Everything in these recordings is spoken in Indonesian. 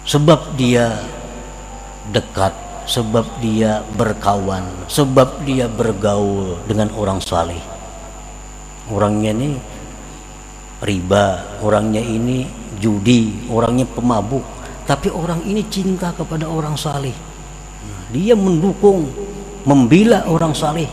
sebab dia dekat, sebab dia berkawan, sebab dia bergaul dengan orang saleh. Orangnya ini riba, orangnya ini judi, orangnya pemabuk, tapi orang ini cinta kepada orang saleh. Dia mendukung, membela orang saleh.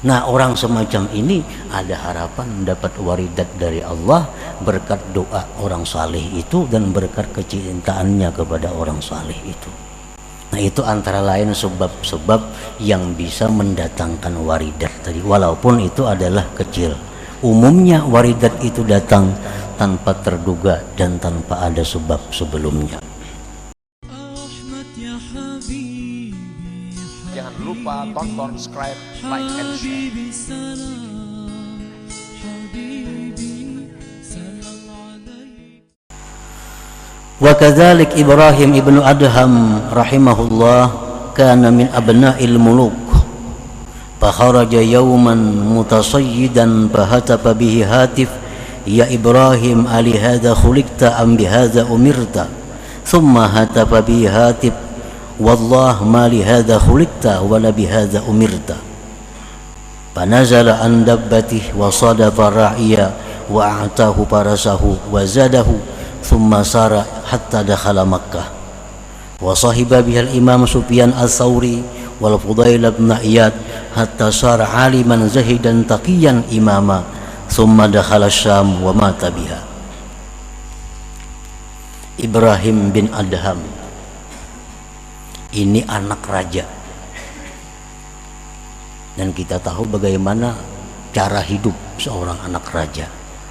Nah, orang semacam ini ada harapan dapat waridat dari Allah berkat doa orang saleh itu dan berkat kecintaannya kepada orang saleh itu. Nah, itu antara lain sebab-sebab yang bisa mendatangkan waridat tadi, walaupun itu adalah kecil. Umumnya waridat itu datang tanpa terduga dan tanpa ada sebab sebelumnya. Jangan lupa tonton, subscribe, like, and share. Wa kadzalik Ibrahim ibnu Adham rahimahullah kana min abna'il muluk fa kharaja yawman mutasayyidan fa hatafa bihi hatif ya Ibrahim ali hadha khuliqta am bi hadha umirta thumma hatafa bihi hatif wallah ma li hadha khuliqta wa la bi hadha umirta fa nazala an dabbatihi wa sadafa ra'iya wa a'tahu farasahu wa zadahu thumma sara hatta dakhala Makkah wa sahiba bihal Imam Sufyan al-Thawri wal Fudail ibn Iyad hatta sara aliman zahidan taqiyan imama thumma dakhala Syam wa mata biha. Ibrahim bin Adham ini anak raja, dan kita tahu bagaimana cara hidup seorang anak raja,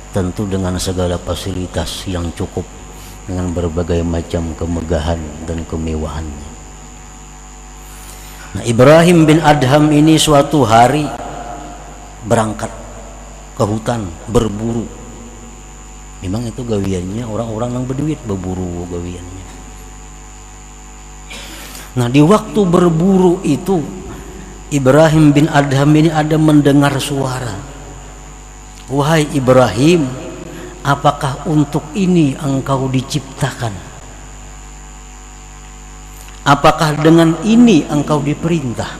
tentu dengan segala fasilitas yang cukup, dengan berbagai macam kemegahan dan kemewahannya. Nah, Ibrahim bin Adham ini suatu hari berangkat ke hutan berburu. Memang itu gawiannya orang-orang yang berduit, berburu gawiannya. Nah, di waktu berburu itu Ibrahim bin Adham ini ada mendengar suara. Wahai Ibrahim, apakah untuk ini engkau diciptakan? Apakah dengan ini engkau diperintah?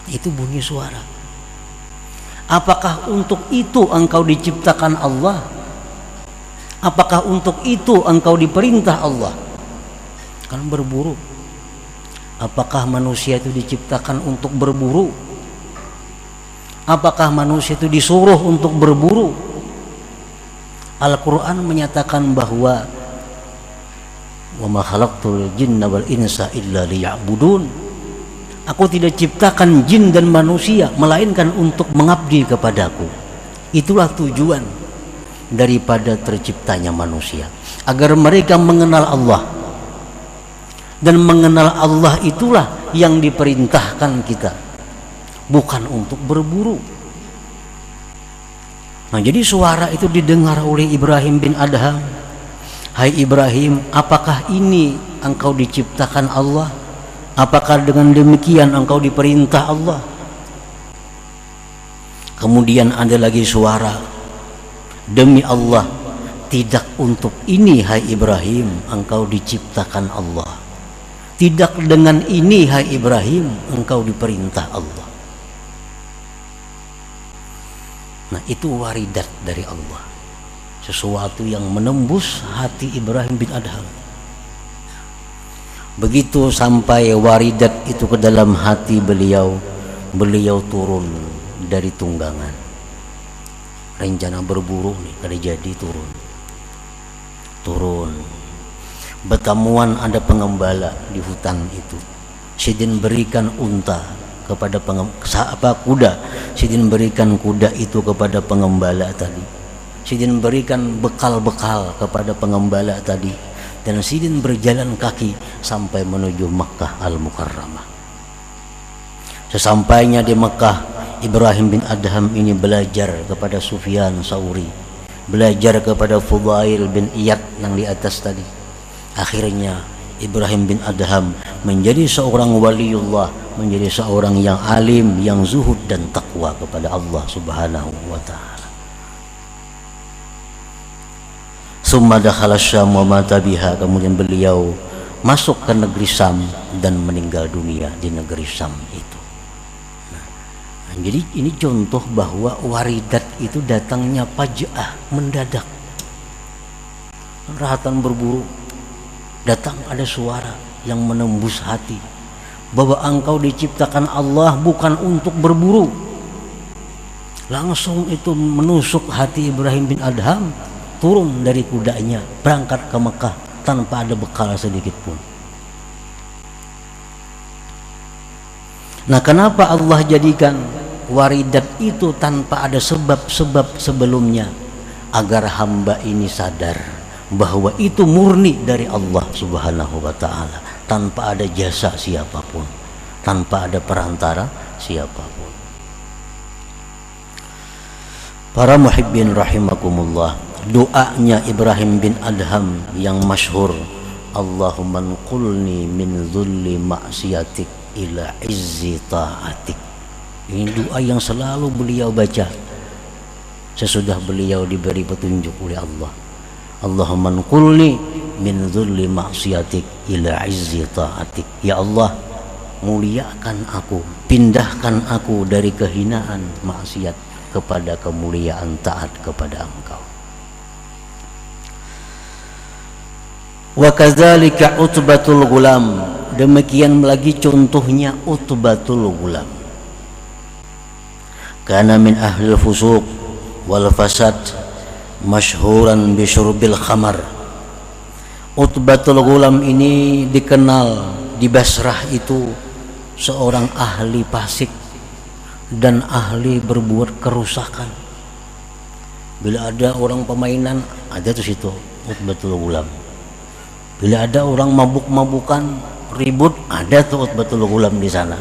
Itu bunyi suara. Apakah untuk itu engkau diciptakan Allah? Apakah untuk itu engkau diperintah Allah? Kan berburu. Apakah manusia itu diciptakan untuk berburu? Apakah manusia itu disuruh untuk berburu? Al-Quran menyatakan bahwa wa ma khalaqtul jinna wal insa illa liya'budun. Aku tidak ciptakan jin dan manusia melainkan untuk mengabdi kepadaku. Itulah tujuan daripada terciptanya manusia, agar mereka mengenal Allah. Dan mengenal Allah itulah yang diperintahkan kita, bukan untuk berburu. Nah, jadi suara itu didengar oleh Ibrahim bin Adham. Hai Ibrahim, apakah ini engkau diciptakan Allah? Apakah dengan demikian engkau diperintah Allah? Kemudian ada lagi suara, demi Allah, tidak untuk ini hai Ibrahim engkau diciptakan Allah. Tidak dengan ini hai Ibrahim engkau diperintah Allah. Nah, itu waridat dari Allah, sesuatu yang menembus hati Ibrahim bin Adham. Begitu sampai waridat itu ke dalam hati beliau, beliau turun dari tunggangan. Rencana berburu nih kada jadi, turun. Bertemuan ada pengembala di hutan itu. Sidin berikan unta kepada kuda. Sidin berikan kuda itu kepada pengembala tadi. Sidin berikan bekal-bekal kepada pengembala tadi. Dan Sidin berjalan kaki sampai menuju Makkah Al-Mukarramah. Sesampainya di Makkah, Ibrahim bin Adham ini belajar kepada Sufyan Thawri, belajar kepada Fudail bin Iyad yang di atas tadi. Akhirnya Ibrahim bin Adham menjadi seorang waliullah, menjadi seorang yang alim, yang zuhud dan takwa kepada Allah Subhanahu wa ta'ala. Summa dakhala Syam wa mata biha, kemudian beliau masuk ke negeri Syam dan meninggal dunia di negeri Syam itu. Nah, jadi ini contoh bahwa waridat itu datangnya faj'ah, mendadak. Rahatan berburu, datang ada suara yang menembus hati bahwa engkau diciptakan Allah bukan untuk berburu. Langsung itu menusuk hati Ibrahim bin Adham, turun dari kudanya, berangkat ke Mekah tanpa ada bekal sedikit pun. Nah, kenapa Allah jadikan waridat itu tanpa ada sebab-sebab sebelumnya? Agar hamba ini sadar bahwa itu murni dari Allah Subhanahu wa ta'ala, tanpa ada jasa siapapun, tanpa ada perantara siapapun. Para muhibbin rahimakumullah, doanya Ibrahim bin Adham yang masyhur, Allahumma nqulni min dhulli ma'siyatik ila izzi ta'atik. Ini doa yang selalu beliau baca sesudah beliau diberi petunjuk oleh Allah. Allahumma nqulni min dhulli ma'siyatik ila izzi ta'atik. Ya Allah, muliakan aku, pindahkan aku dari kehinaan maksiat kepada kemuliaan taat kepada Engkau. Wa kadzalika Utbatul Ghulam, demikian lagi contohnya Utbatul Ghulam. Kana min ahli fusuq wal fasad masyhuran bi syurbil khamar. Utbatul Ghulam ini dikenal di Basrah itu seorang ahli fasik dan ahli berbuat kerusakan. Bila ada orang permainan, ada tuh situ Utbatul Ghulam. Bila ada orang mabuk-mabukan, ribut, ada tuh Utbatul Ghulam di sana.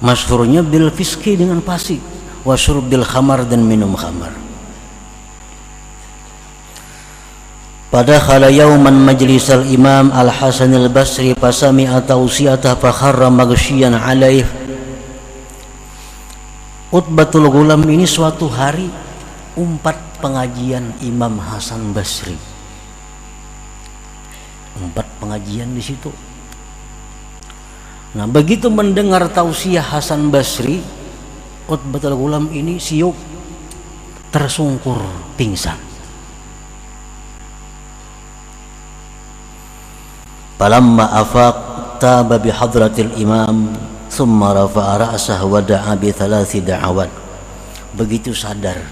Masyhurnya bil fiski, dengan fasik, wa syurbil khamar, dan minum khamar. Pada khala yauman majlis al-imam al-Hasan al-Basri fasami'a tawsiyata fakharra maghsyiyan alaih. Utbatul Ghulam ini suatu hari umpat pengajian Imam Hasan Basri. Umpat pengajian di situ. Nah, begitu mendengar tausiah Hasan Basri, Utbatul Ghulam ini siup, tersungkur, pingsan. Falamma afaq taba bi hadratil imam thumma rafa'a ra'sahu wa da'a bi thalathi da'awat. Begitu sadar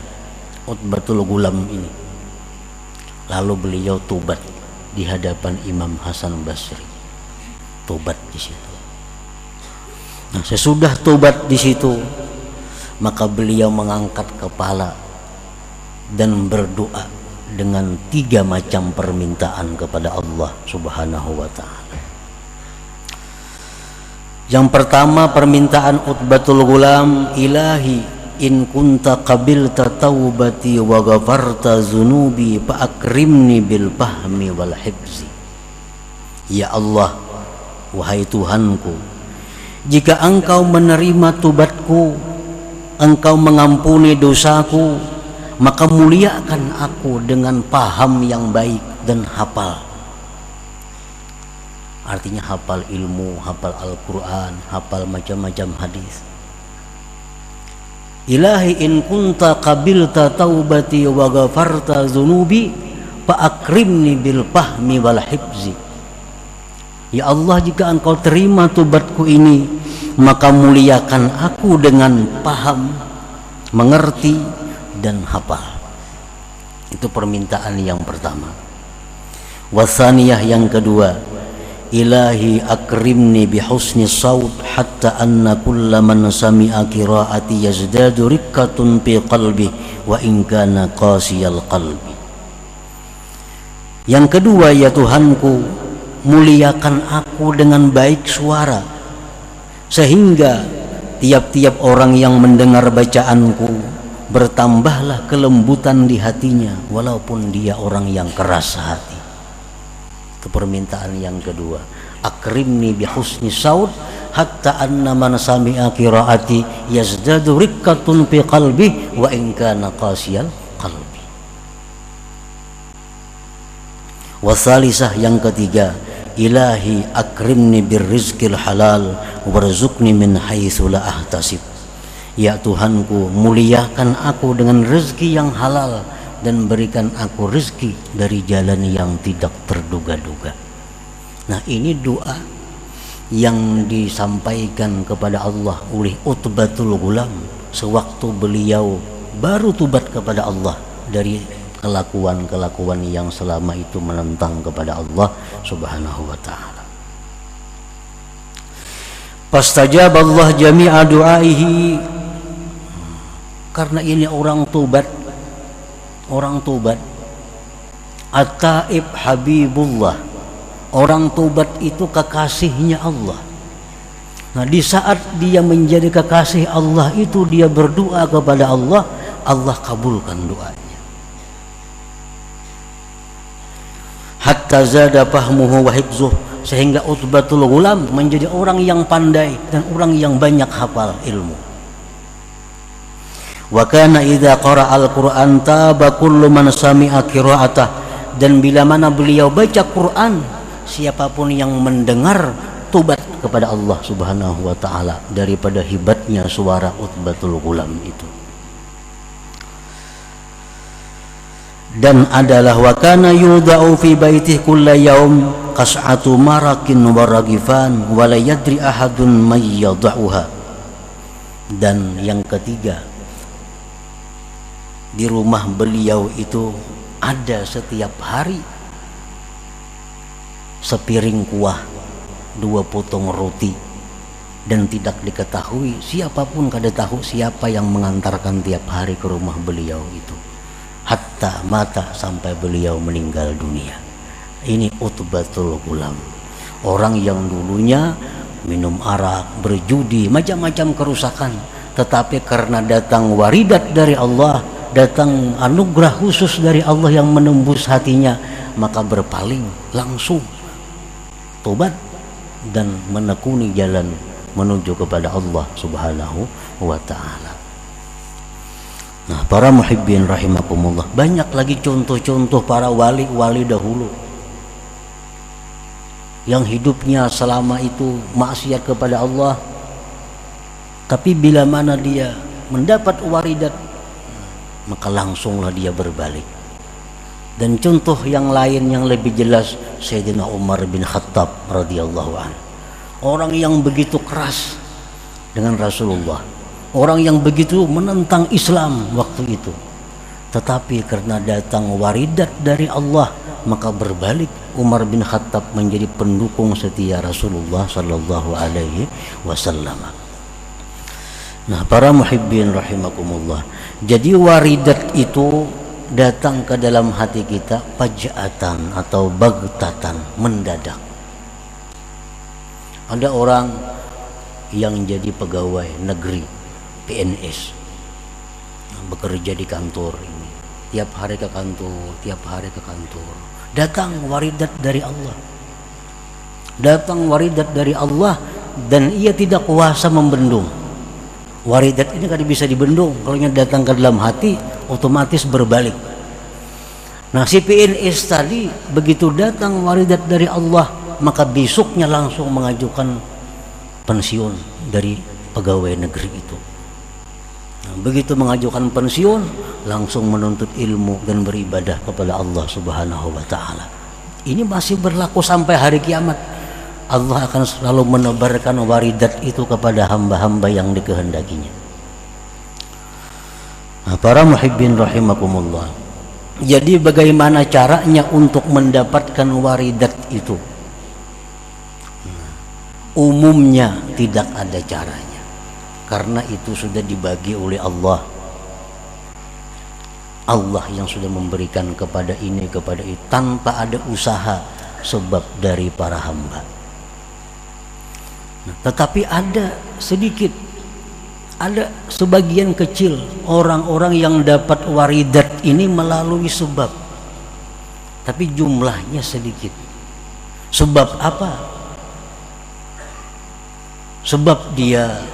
Utbatul Ghulam ini, lalu beliau tobat di hadapan Imam Hasan Basri. Tobat di situ. Nah, sesudah tobat di situ, maka beliau mengangkat kepala dan berdoa dengan 3 macam permintaan kepada Allah Subhanahu wa ta'ala. Yang pertama, permintaan Utbatul Ghulam, Ilahi in kunta qabilta taubati wa ghafarta zunubi fa akrimni bil fahmi wal hifzi. Ya Allah, wahai Tuhanku, jika Engkau menerima tobatku, Engkau mengampuni dosaku, maka muliakan aku dengan paham yang baik dan hafal. Artinya hafal ilmu, hafal Al-Quran, hafal macam-macam hadis. Ilahi in kunta qabilta taubati wa ghafarta zunubi fa akrimni bil fahmi wal hifzi. Ya Allah, jika Engkau terima tobatku ini, maka muliakan aku dengan paham, mengerti, dan hafal. Itu permintaan yang pertama. Wasaniyah, yang kedua, Ilahi akrimni bihusni saut hatta anna kulla man sami'a qiraati yazdadu rikkatun fi qalbi wa in kana qasiyal qalbi. Yang kedua, ya Tuhanku, muliakan aku dengan baik suara, sehingga tiap-tiap orang yang mendengar bacaanku bertambahlah kelembutan di hatinya, walaupun dia orang yang keras hati. Itu permintaan yang kedua. Akrimni bihusni saut hatta anna man sami'a qiraati yazdadu rikkatun fi qalbi wa in kana qasiyal qalbi. Wasalisah yang ketiga, ilahi akrimni birrizqil halal warzuqni min haitsu la ahtasib. Ya Tuhanku, muliakan aku dengan rezeki yang halal dan berikan aku rezeki dari jalan yang tidak terduga-duga. Nah, ini doa yang disampaikan kepada Allah oleh Utbatul Ghulam sewaktu beliau baru tobat kepada Allah dari kelakuan-kelakuan yang selama itu menentang kepada Allah Subhanahu wa ta'ala. Fastajab Allah jami'a du'aihi. Karena ini orang tobat, At-Taib Habibullah, orang tobat itu kekasihnya Allah. Nah, di saat dia menjadi kekasih Allah itu, dia berdoa kepada Allah, Allah kabulkan doanya. Hatta zada fahmuhu wa hifzuh, sehingga Utbatul Ghulam menjadi orang yang pandai dan orang yang banyak hafal ilmu. Wa kana idza qara'a al-Qur'an taba kullu man sami'a qira'atah, dan bila mana beliau baca Quran, siapapun yang mendengar tobat kepada Allah Subhanahu wa ta'ala daripada hebatnya suara Utbatul Ghulam itu. Dan adalah wa kana yudau fi baitihi kulla yaum qas'atu marakin wa ragifan wa la yadri ahadun may yad'uha. Dan yang ketiga, di rumah beliau itu ada setiap hari sepiring kuah, 2 potong roti, dan tidak diketahui, siapapun kada tahu siapa yang mengantarkan tiap hari ke rumah beliau itu, hatta mata, sampai beliau meninggal dunia. Ini Utbatul Ghulam, orang yang dulunya minum arak, berjudi, macam-macam kerusakan, tetapi karena datang waridat dari Allah, datang anugerah khusus dari Allah yang menembus hatinya, maka berpaling, langsung tobat dan menekuni jalan menuju kepada Allah Subhanahu wa ta'ala. Nah, para muhibbin rahimakumullah, banyak lagi contoh-contoh para wali-wali dahulu yang hidupnya selama itu maksiat kepada Allah, tapi bila mana dia mendapat waridat, maka langsunglah dia berbalik. Dan contoh yang lain yang lebih jelas, Sayyidina Umar bin Khattab radhiyallahu anhu, orang yang begitu keras dengan Rasulullah, orang yang begitu menentang Islam waktu itu, tetapi karena datang waridat dari Allah, maka berbalik. Umar bin Khattab menjadi pendukung setia Rasulullah sallallahu alaihi wasallam. Nah, para muhibbin rahimakumullah, jadi waridat itu datang ke dalam hati kita faja'atan atau baghtatan, mendadak. Ada orang yang jadi pegawai negeri PNS, bekerja di kantor ini, tiap hari ke kantor, datang waridat dari Allah, dan ia tidak kuasa membendung. Waridat ini kan bisa dibendung, kalau datang ke dalam hati otomatis berbalik. Nah, si PNS tadi begitu datang waridat dari Allah, maka besoknya langsung mengajukan pensiun dari pegawai negeri itu. Nah, begitu mengajukan pensiun, langsung menuntut ilmu dan beribadah kepada Allah Subhanahu wa ta'ala. Ini masih berlaku sampai hari kiamat. Allah akan selalu menebarkan waridat itu kepada hamba-hamba yang dikehendakinya. Nah, para muhibbin rahimakumullah, jadi bagaimana caranya untuk mendapatkan waridat itu? Umumnya tidak ada caranya, karena itu sudah dibagi oleh Allah. Allah yang sudah memberikan kepada ini, kepada itu, tanpa ada usaha sebab dari para hamba. Nah, tetapi ada sedikit, ada sebagian kecil orang-orang yang dapat waridat ini melalui sebab, tapi jumlahnya sedikit. Sebab apa? Sebab dia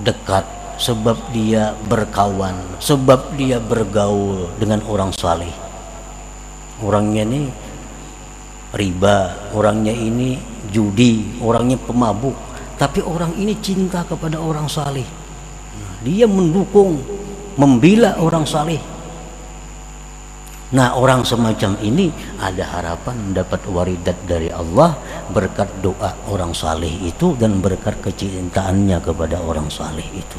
dekat, sebab dia berkawan, sebab dia bergaul dengan orang saleh. Orangnya ini riba, orangnya ini judi, orangnya pemabuk, tapi orang ini cinta kepada orang saleh. Dia mendukung, membela orang saleh. Nah, orang semacam ini ada harapan dapat waridat dari Allah berkat doa orang saleh itu dan berkat kecintaannya kepada orang saleh itu.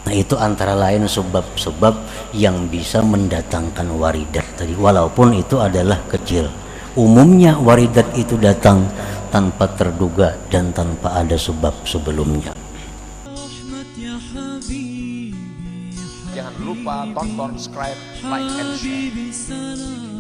Nah, itu antara lain sebab-sebab yang bisa mendatangkan waridat tadi, walaupun itu adalah kecil. Umumnya waridat itu datang tanpa terduga dan tanpa ada sebab sebelumnya. Jangan lupa tonton, subscribe, like, and share.